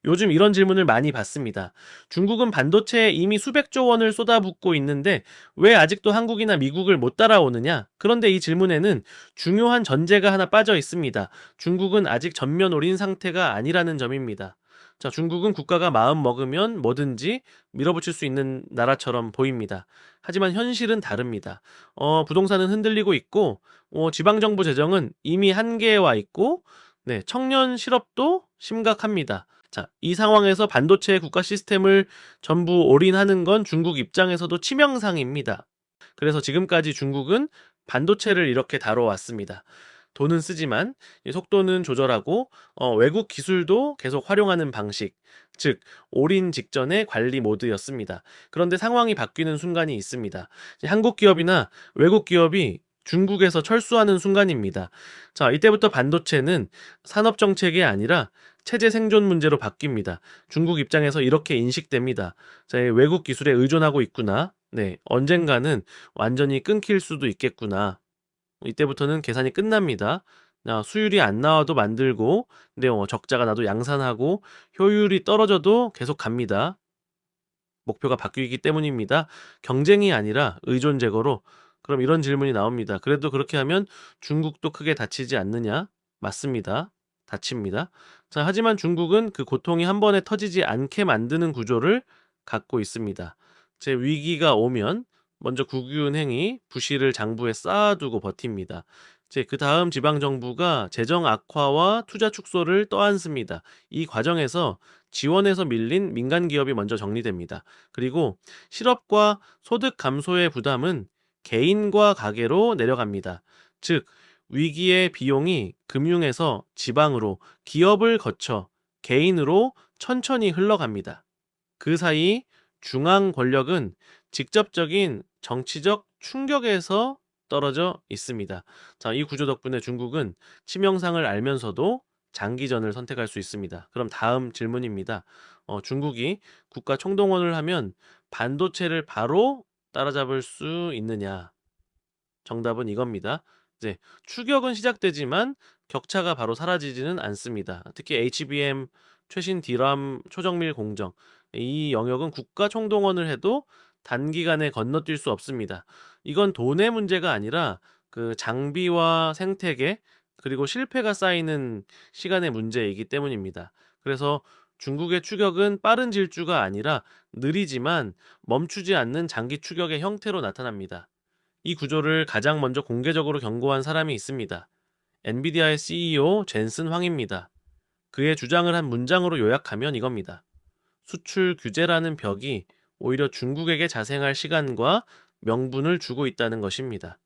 요즘 이런 질문을 많이 받습니다. 중국은 반도체에 이미 수백조 원을 쏟아붓고 있는데 왜 아직도 한국이나 미국을 못 따라오느냐? 그런데 이 질문에는 중요한 전제가 하나 빠져 있습니다. 중국은 아직 전면 올인 상태가 아니라는 점입니다. 자, 중국은 국가가 마음 먹으면 뭐든지 밀어붙일 수 있는 나라처럼 보입니다. 하지만 현실은 다릅니다. 부동산은 흔들리고 있고, 지방정부 재정은 이미 한계에 와 있고, 네, 청년 실업도 심각합니다. 자, 이 상황에서 반도체 국가 시스템을 전부 올인하는 건 중국 입장에서도 치명상입니다. 그래서 지금까지 중국은 반도체를 이렇게 다뤄왔습니다. 돈은 쓰지만 속도는 조절하고 외국 기술도 계속 활용하는 방식, 즉 올인 직전의 관리 모드였습니다. 그런데 상황이 바뀌는 순간이 있습니다. 한국 기업이나 외국 기업이 중국에서 철수하는 순간입니다. 자, 이때부터 반도체는 산업 정책이 아니라 체제 생존 문제로 바뀝니다. 중국 입장에서 이렇게 인식됩니다. 자, 외국 기술에 의존하고 있구나. 네, 언젠가는 완전히 끊길 수도 있겠구나. 이때부터는 계산이 끝납니다. 수율이 안 나와도 만들고, 근데 적자가 나도 양산하고, 효율이 떨어져도 계속 갑니다. 목표가 바뀌기 때문입니다. 경쟁이 아니라 의존 제거로. 그럼 이런 질문이 나옵니다. 그래도 그렇게 하면 중국도 크게 다치지 않느냐? 맞습니다. 다칩니다. 자, 하지만 중국은 그 고통이 한 번에 터지지 않게 만드는 구조를 갖고 있습니다. 제 위기가 오면 먼저 국유은행이 부실을 장부에 쌓아두고 버팁니다. 그 다음 지방정부가 재정 악화와 투자 축소를 떠안습니다. 이 과정에서 지원에서 밀린 민간 기업이 먼저 정리됩니다. 그리고 실업과 소득 감소의 부담은 개인과 가계로 내려갑니다. 즉, 위기의 비용이 금융에서 지방으로 기업을 거쳐 개인으로 천천히 흘러갑니다. 그 사이 중앙 권력은 직접적인 정치적 충격에서 떨어져 있습니다. 자, 이 구조 덕분에 중국은 치명상을 알면서도 장기전을 선택할 수 있습니다. 그럼 다음 질문입니다. 중국이 국가 총동원을 하면 반도체를 바로 따라잡을 수 있느냐? 정답은 이겁니다. 이제 추격은 시작되지만 격차가 바로 사라지지는 않습니다. 특히 HBM, 최신 DRAM, 초정밀 공정 이 영역은 국가 총동원을 해도 단기간에 건너뛸 수 없습니다. 이건 돈의 문제가 아니라 그 장비와 생태계 그리고 실패가 쌓이는 시간의 문제이기 때문입니다. 그래서 중국의 추격은 빠른 질주가 아니라 느리지만 멈추지 않는 장기 추격의 형태로 나타납니다. 이 구조를 가장 먼저 공개적으로 경고한 사람이 있습니다. 엔비디아의 CEO 젠슨 황입니다. 그의 주장을 한 문장으로 요약하면 이겁니다. 수출 규제라는 벽이 오히려 중국에게 자생할 시간과 명분을 주고 있다는 것입니다.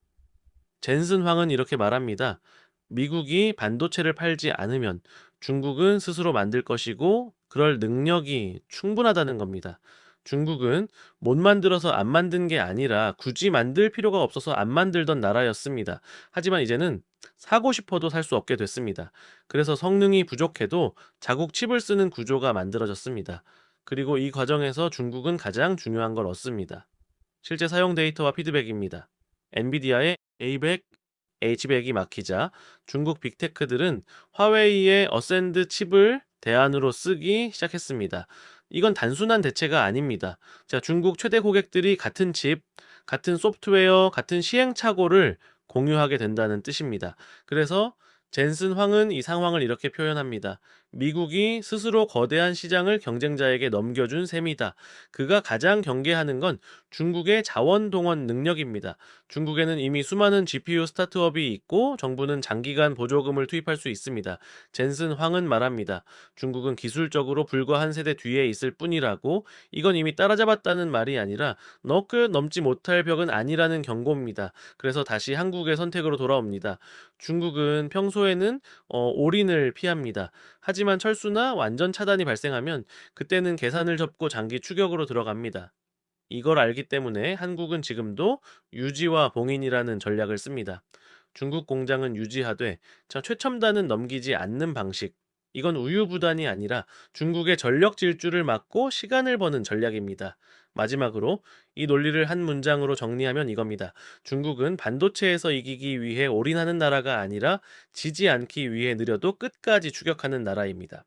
젠슨 황은 이렇게 말합니다. 미국이 반도체를 팔지 않으면 중국은 스스로 만들 것이고 그럴 능력이 충분하다는 겁니다. 중국은 못 만들어서 안 만든 게 아니라 굳이 만들 필요가 없어서 안 만들던 나라였습니다. 하지만 이제는 사고 싶어도 살 수 없게 됐습니다. 그래서 성능이 부족해도 자국 칩을 쓰는 구조가 만들어졌습니다. 그리고 이 과정에서 중국은 가장 중요한 걸 얻습니다. 실제 사용 데이터와 피드백입니다. 엔비디아의 A100, H100이 막히자 중국 빅테크들은 화웨이의 어센드 칩을 대안으로 쓰기 시작했습니다. 이건 단순한 대체가 아닙니다. 자, 중국 최대 고객들이 같은 칩, 같은 소프트웨어, 같은 시행착오를 공유하게 된다는 뜻입니다. 그래서 젠슨 황은 이 상황을 이렇게 표현합니다. 미국이 스스로 거대한 시장을 경쟁자에게 넘겨준 셈이다. 그가 가장 경계하는 건 중국의 자원 동원 능력입니다. 중국에는 이미 수많은 GPU 스타트업이 있고 정부는 장기간 보조금을 투입할 수 있습니다. 젠슨 황은 말합니다. 중국은 기술적으로 불과 한 세대 뒤에 있을 뿐이라고 이건 이미 따라잡았다는 말이 아니라 넘지 못할 벽은 아니라는 경고입니다. 그래서 다시 한국의 선택으로 돌아옵니다. 중국은 평소에는 올인을 피합니다. 하지만 철수나 완전 차단이 발생하면 그때는 계산을 접고 장기 추격으로 들어갑니다. 이걸 알기 때문에 한국은 지금도 유지와 봉인이라는 전략을 씁니다. 중국 공장은 유지하되 최첨단은 넘기지 않는 방식. 이건 우유부단이 아니라 중국의 전력 질주를 막고 시간을 버는 전략입니다. 마지막으로 이 논리를 한 문장으로 정리하면 이겁니다. 중국은 반도체에서 이기기 위해 올인하는 나라가 아니라 지지 않기 위해 느려도 끝까지 추격하는 나라입니다.